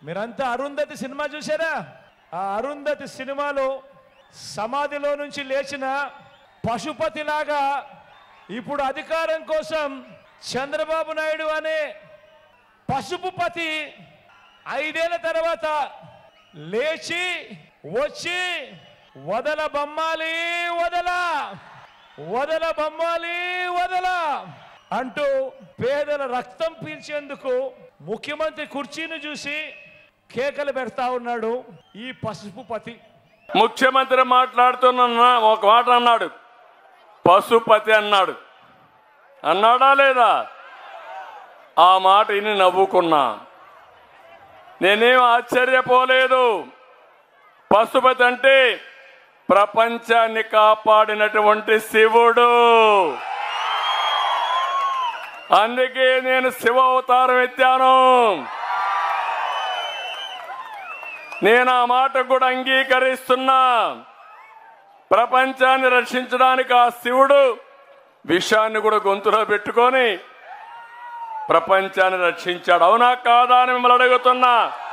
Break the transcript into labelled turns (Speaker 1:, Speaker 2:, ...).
Speaker 1: మీరంతా అరుంధతి సినిమా చూసారా? ఆ అరుంధతి సినిమాలో సమాధిలో నుంచి లేచిన పశుపతిలాగా ఇప్పుడు అధికారం కోసం చంద్రబాబు నాయుడు అనే పశుపతి 5 ఏళ్ల తర్వాత లేచి వచ్చి వదల బొమ్మాలి వదల వదల బొమ్మాలి వదల అంటూ పేదల రక్తం పీల్చేందుకు ముఖ్యమంత్రి కుర్చీని చూసి కేకలు పెడతా ఉన్నాడు ఈ పశుపతి.
Speaker 2: ముఖ్యమంత్రి మాట్లాడుతున్న ఒక మాట అన్నాడు, పశుపతి అన్నాడు. అన్నాడా లేదా? ఆ మాట విని నవ్వుకున్నా. నేనేం ఆశ్చర్యపోలేదు. పశుపతి అంటే ప్రపంచాన్ని కాపాడినటువంటి శివుడు. అందుకే నేను శివ అవతారం ఎత్తాను. నేను ఆ మాట కూడా అంగీకరిస్తున్నా. ప్రపంచాన్ని రక్షించడానికి ఆ శివుడు విషాన్ని కూడా గొంతులో పెట్టుకొని ప్రపంచాన్ని రక్షించాడు. అవునా కాదా అని మిమ్మల్ని అడుగుతున్నా.